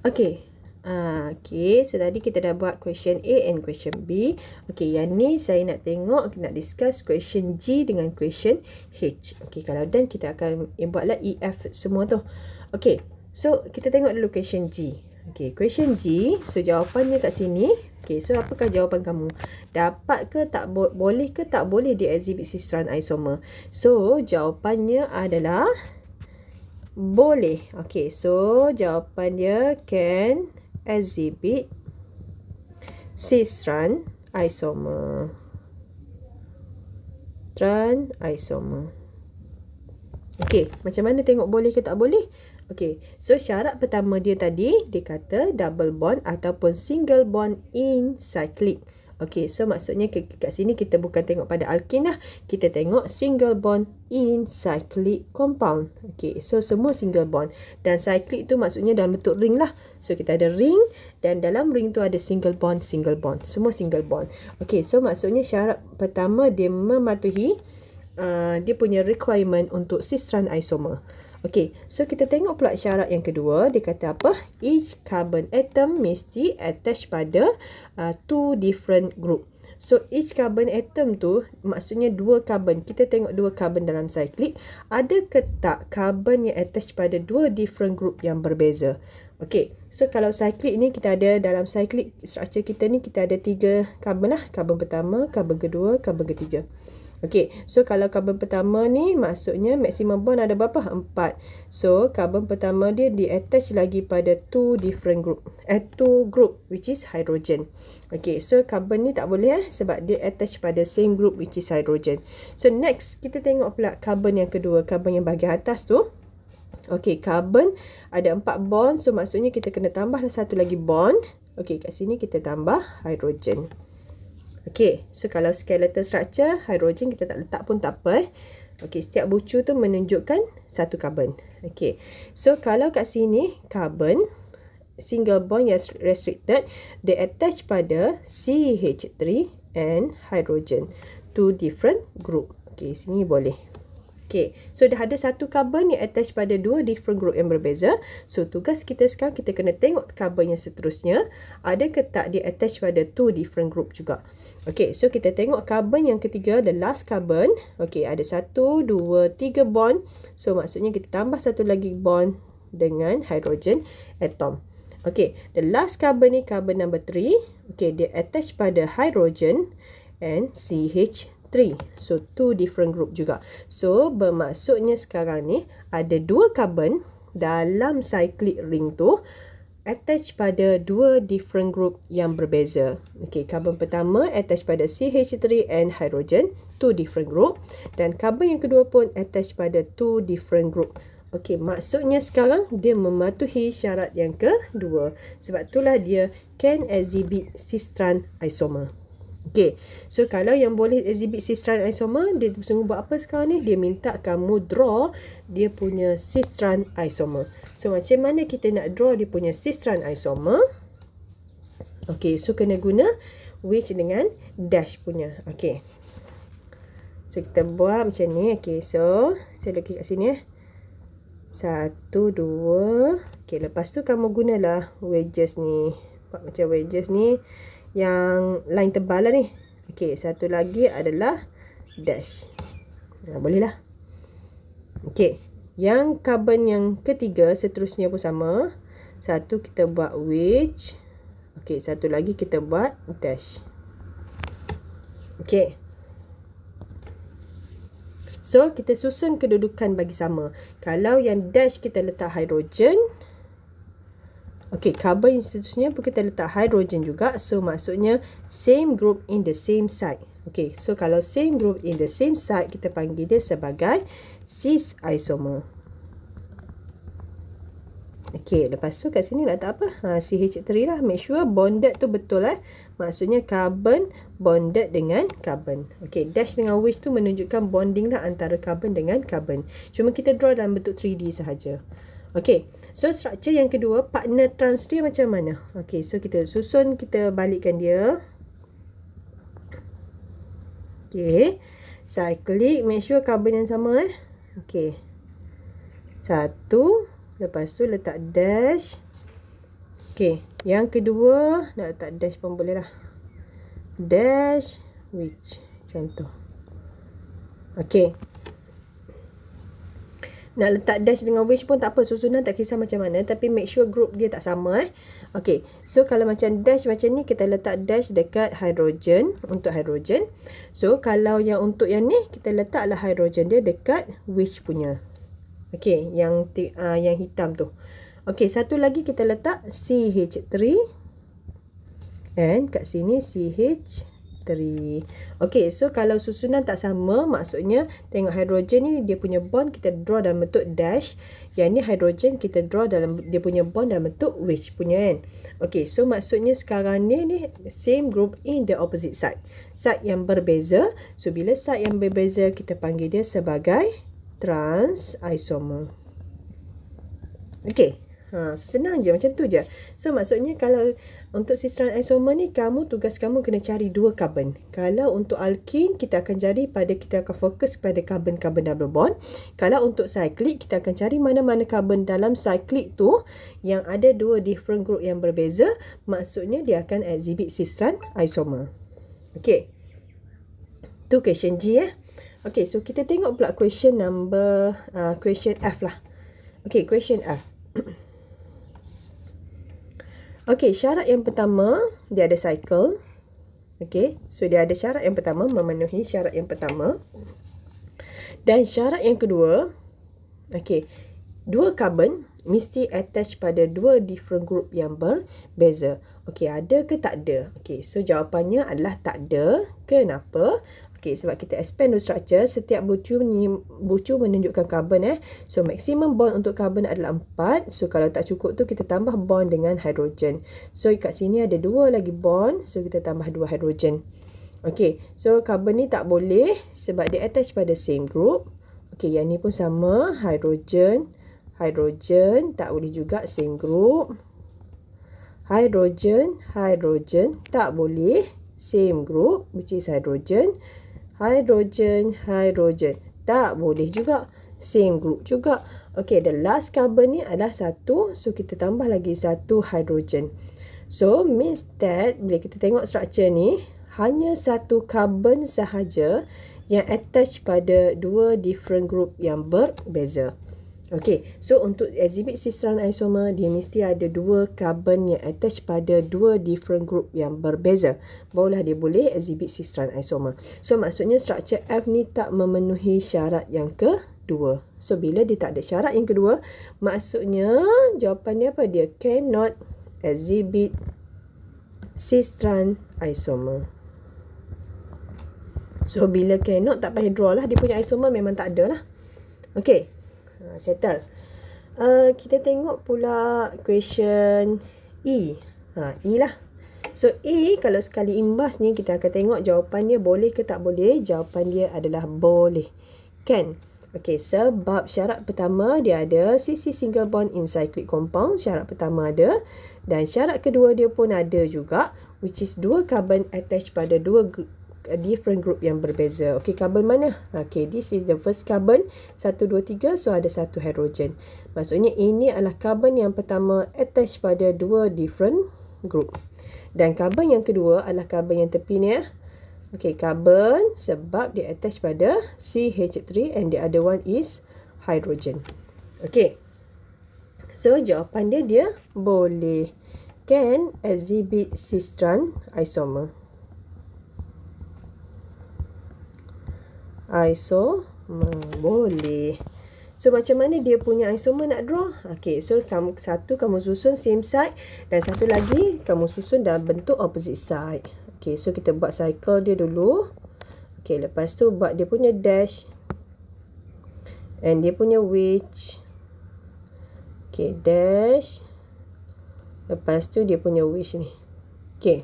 Okey. Okey, so tadi kita dah buat question A and question B. Okey, yang ni saya nak tengok, nak discuss question G dengan question H. Okey, kalau done kita akan buatlah E, F semua tu. Okey, so kita tengok dulu question G. Okey, question G, so jawapannya kat sini. Okey, so apakah jawapan kamu? Dapat ke tak boleh ke tak boleh dia exhibit cis-trans isomer? So, jawapannya adalah boleh. Okey, so jawapan dia can exhibit cis-trans isomer. Trans isomer. Okey, macam mana tengok boleh ke tak boleh? Okey, so syarat pertama dia tadi, dia kata double bond ataupun single bond in cyclic. Okey, so maksudnya kat sini kita bukan tengok pada alkin lah. Kita tengok single bond in cyclic compound. Okey, so semua single bond. Dan cyclic tu maksudnya dalam bentuk ring lah. So kita ada ring dan dalam ring tu ada single bond, single bond. Semua single bond. Okey, so maksudnya syarat pertama dia mematuhi dia punya requirement untuk cis-trans isomer. Okey, so kita tengok pula syarat yang kedua. Dia kata apa? Each carbon atom mesti attach pada two different group. So, each carbon atom tu maksudnya dua carbon. Kita tengok dua carbon dalam cyclic. Ada ke tak carbon yang attach pada dua different group yang berbeza? Okey, so kalau cyclic ni kita ada dalam cyclic structure kita ni kita ada tiga carbon lah. Carbon pertama, carbon kedua, carbon ketiga. Okey, so kalau karbon pertama ni maksudnya maksimum bond ada berapa? 4. So, karbon pertama dia di-attach lagi pada two different group. Two group which is hydrogen. Okey, so karbon ni tak boleh sebab dia attach pada same group which is hydrogen. So, next kita tengok pula karbon yang kedua, karbon yang bahagian atas tu. Okey, karbon ada 4 bond. So, maksudnya kita kena tambahlah satu lagi bond. Okey, kat sini kita tambah hydrogen. Okey, so kalau skeletal structure, hydrogen kita tak letak pun tak apa. Okey, setiap bucu tu menunjukkan satu karbon. Okey, so kalau kat sini, karbon, single bond yang restricted, dia attach pada CH3 and hydrogen. Two different group. Okey, sini boleh. Okey, so dah ada satu karbon yang attach pada dua different group yang berbeza. So, tugas kita sekarang, kita kena tengok karbon yang seterusnya. Ada ke tak dia attach pada two different group juga. Okey, so kita tengok karbon yang ketiga, the last carbon. Okey, ada 1, 2, 3 bond. So, maksudnya kita tambah satu lagi bond dengan hydrogen atom. Okey, the last carbon ni, carbon number 3. Okey, dia attach pada hydrogen and CH3. So, two different group juga. So, bermaksudnya sekarang ni ada dua carbon dalam cyclic ring tu attach pada dua different group yang berbeza. Okey, carbon pertama attach pada CH3 and hydrogen, two different group. Dan carbon yang kedua pun attach pada two different group. Okey, maksudnya sekarang dia mematuhi syarat yang kedua. Sebab itulah dia can exhibit cis-trans isomer. Okey, so kalau yang boleh exhibit cis-trans isomer, dia sungguh buat apa sekarang ni? Dia minta kamu draw dia punya cis-trans isomer. So, macam mana kita nak draw dia punya cis-trans isomer? Okey, so kena guna which dengan dash punya. Okey. So, kita buat macam ni. Okey, so saya lukis kat sini 1, 2. Okey, lepas tu kamu gunalah wedges ni. Buat macam wedges ni. Yang line tebal lah ni. Okey, satu lagi adalah dash. Boleh lah. Okey, yang carbon yang ketiga seterusnya pun sama. Satu kita buat wedge. Okey, satu lagi kita buat dash. Okey. So, kita susun kedudukan bagi sama. Kalau yang dash kita letak hydrogen. Okey, carbon yang seterusnya pun kita letak hydrogen juga. So, maksudnya same group in the same site. Okey, so kalau same group in the same site, kita panggil dia sebagai cis isomer. Okey, lepas tu kat sini letak apa? CH3 lah. Make sure bonded tu betul Maksudnya carbon bonded dengan carbon. Okey, dash dengan wedge tu menunjukkan bonding lah antara carbon dengan carbon. Cuma kita draw dalam bentuk 3D sahaja. Okey, so structure yang kedua, partner trans dia macam mana? Okey, so kita susun, kita balikkan dia. Okey, cyclic, make sure carbon yang sama Okey, 1, lepas tu letak dash. Okey, yang kedua, nak letak dash pun boleh lah. Dash which, contoh. Okey. Nak letak dash dengan which pun tak apa, susunan tak kisah macam mana, tapi make sure group dia tak sama Okey, so kalau macam dash macam ni, kita letak dash dekat hydrogen, untuk hydrogen. So kalau yang untuk yang ni, kita letaklah hydrogen dia dekat which punya. Okey, yang hitam tu. Okey, satu lagi kita letak CH3 and kat sini CH3. Okey, so kalau susunan tak sama, maksudnya tengok hidrogen ni dia punya bond kita draw dalam bentuk dash. Yang ni hidrogen kita draw dalam dia punya bond dalam bentuk which punya kan. Okey, so maksudnya sekarang ni same group in the opposite side. Side yang berbeza. So bila side yang berbeza, kita panggil dia sebagai trans isomer. Okey. So senang je, macam tu je. So maksudnya kalau untuk cis trans isomer ni, tugas kamu kena cari dua carbon. Kalau untuk alkene, kita akan fokus pada carbon-carbon double bond. Kalau untuk cyclic, kita akan cari mana-mana carbon dalam cyclic tu yang ada dua different group yang berbeza. Maksudnya dia akan exhibit cis trans isomer. Okey. Tu question G Okey, so kita tengok pula question question F lah. Okey, question F. Okey, syarat yang pertama, dia ada cycle. Okey, so dia ada syarat yang pertama, memenuhi syarat yang pertama. Dan syarat yang kedua, okey, dua carbon mesti attach pada dua different group yang berbeza. Okey, ada ke tak ada? Okey, so jawapannya adalah tak ada. Kenapa? Okey, sebab kita expand the structure, setiap bucu menunjukkan carbon So maximum bond untuk carbon adalah 4. So kalau tak cukup tu, kita tambah bond dengan hydrogen. So kat sini ada dua lagi bond, so kita tambah dua hydrogen. Okey, so carbon ni tak boleh sebab dia attach pada same group. Okey, yang ni pun sama, hydrogen tak boleh juga same group. Hydrogen tak boleh same group, which is hydrogen tak boleh juga same group juga. Okey, the last carbon ni adalah 1, so kita tambah lagi 1 hydrogen. So means that bila kita tengok structure ni, hanya 1 carbon sahaja yang attach pada dua different group yang berbeza. Okey, so untuk exhibit cis trans isomer, dia mesti ada dua carbon yang attach pada dua different group yang berbeza. Barulah dia boleh exhibit cis trans isomer. So maksudnya structure F ni tak memenuhi syarat yang kedua. So bila dia tak ada syarat yang kedua, maksudnya jawapannya apa? Dia cannot exhibit cis trans isomer. So bila cannot, tak payah draw lah. Dia punya isomer memang tak ada lah. Okey. Settle. Kita tengok pula question E. E lah. So E, kalau sekali imbas ni, kita akan tengok jawapan dia boleh ke tak boleh. Jawapan dia adalah boleh. Can. Okey, sebab syarat pertama dia ada CC single bond in cyclic compound. Syarat pertama ada. Dan syarat kedua dia pun ada juga, which is dua carbon attach pada dua different group yang berbeza. Okey, carbon mana? Okey, this is the first carbon. 1, 2, 3. So ada satu hydrogen. Maksudnya ini adalah carbon yang pertama attach pada dua different group. Dan carbon yang kedua adalah carbon yang tepi ni Okey, carbon sebab dia attach pada CH3 and the other one is hydrogen. Okey. So jawapan dia boleh. Can exhibit cis trans isomer. Boleh. So macam mana dia punya isomer nak draw? Okey, so satu kamu susun same side dan satu lagi kamu susun dalam bentuk opposite side. Okey, so kita buat cycle dia dulu. Okey, lepas tu buat dia punya dash and dia punya which. Okey, dash. Lepas tu dia punya which ni. Okey.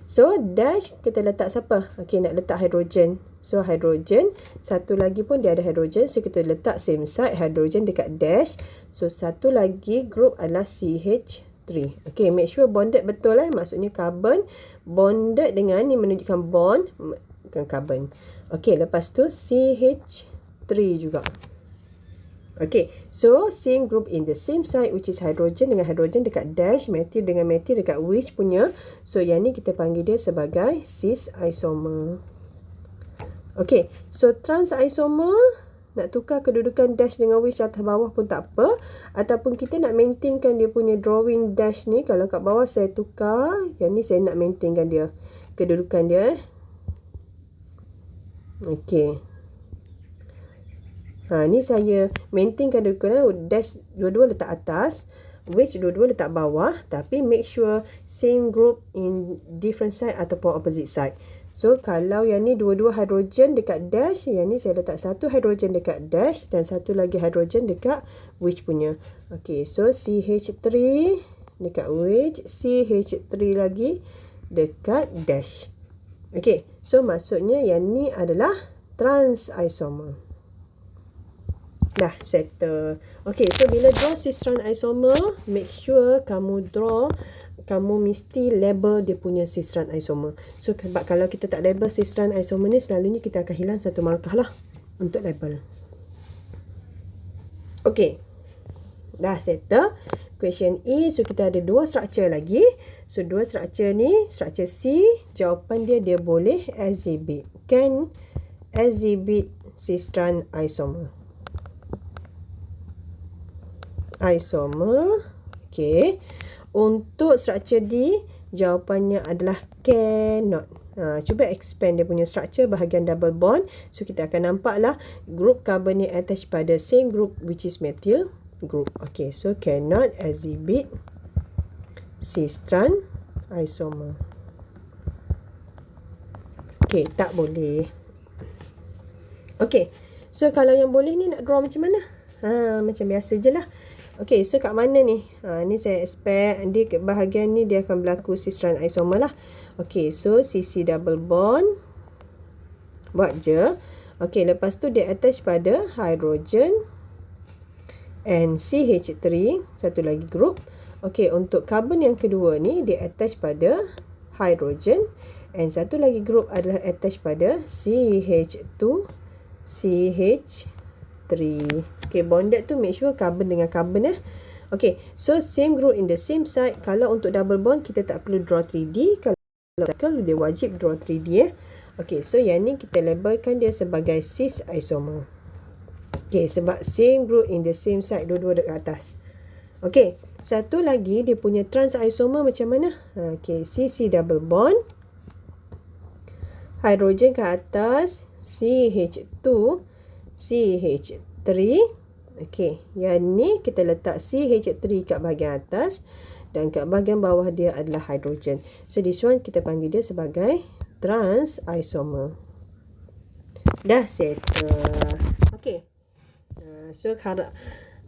So dash kita letak siapa? Okey, nak letak hydrogen. So hydrogen, satu lagi pun dia ada hydrogen. So kita letak same side hydrogen dekat dash. So satu lagi group adalah CH3. Okey, make sure bonded betul maksudnya carbon bonded dengan ni menunjukkan bond bukan carbon. Okey, lepas tu CH3 juga. Okay, so same group in the same site which is hydrogen dengan hydrogen dekat dash, methyl dengan methyl dekat which punya. So yang ni kita panggil dia sebagai cis isomer. Okay, so trans isomer nak tukar kedudukan dash dengan which atas bawah pun tak apa. Ataupun kita nak maintainkan dia punya drawing dash ni. Kalau kat bawah saya tukar, yang ni saya nak maintainkan dia kedudukan dia. Okay. Ni saya maintainkan kedudukan dash dua-dua letak atas, which dua-dua letak bawah, tapi make sure same group in different side ataupun opposite side. So kalau yang ni dua-dua hydrogen dekat dash, yang ni saya letak satu hydrogen dekat dash dan satu lagi hydrogen dekat which punya. Okay, so CH3 dekat which, CH3 lagi dekat dash. Okay, so maksudnya yang ni adalah trans isomer. Dah settle. Okay, so bila draw cis-trans isomer, make sure kamu mesti label dia punya cis-trans isomer. So sebab kalau kita tak label cis-trans isomer ni, selalunya kita akan hilang satu markah lah untuk label. Okay, dah settle. Question E, so kita ada dua structure lagi. So dua structure ni, structure C, jawapan dia boleh exhibit. Can exhibit cis-trans isomer. Okay. Untuk structure D, jawapannya adalah cannot. Cuba expand dia punya structure bahagian double bond. So kita akan nampak lah group carbon ni attach pada same group which is methyl group. Okay, so cannot exhibit cis-trans isomer. Okay, tak boleh. Okay, so kalau yang boleh ni nak draw macam mana? Macam biasa je lah. Okay, so kat mana ni? Ni saya expect dia ke bahagian ni dia akan berlaku cis-trans isomer lah. Okay, so CC double bond. Buat je. Okay, lepas tu dia attach pada hydrogen and CH3, satu lagi group. Okay, untuk carbon yang kedua ni dia attach pada hydrogen and satu lagi group adalah attach pada CH2, CH3. Okay, bonded tu make sure carbon dengan carbon Okay, so same group in the same side. Kalau untuk double bond kita tak perlu draw 3D. Kalau cycle dia wajib draw 3D Okay, so yang ni kita labelkan dia sebagai cis isomer. Okay, sebab same group in the same side, dua-dua dekat atas. Okay, satu lagi dia punya trans isomer macam mana? Okay, CC double bond, hydrogen ke atas, CH2, CH3. Okay, yang ni kita letak CH3 kat bahagian atas dan kat bahagian bawah dia adalah hydrogen. So this one kita panggil dia sebagai trans isomer. Dah settle. Okay. So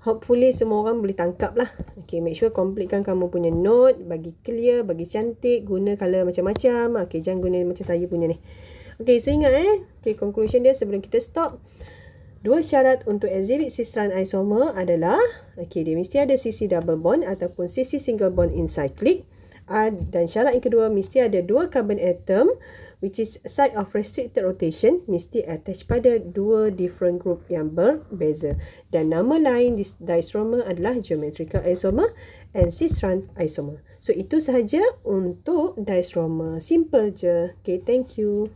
hopefully semua orang boleh tangkap lah. Okay, make sure completekan kamu punya note, bagi clear, bagi cantik, guna color macam-macam. Okay, jangan guna macam saya punya ni. Okay, so ingat okay, conclusion dia sebelum kita stop. Dua syarat untuk exhibit cis-trans isomer adalah, okay, dia mesti ada CC double bond ataupun CC single bond in cyclic. Dan syarat yang kedua, mesti ada dua carbon atom which is site of restricted rotation, mesti attach pada dua different group yang berbeza. Dan nama lain diisromer adalah geometrical isomer and cis-trans isomer. So itu sahaja untuk diisromer. Simple je. Okay, thank you.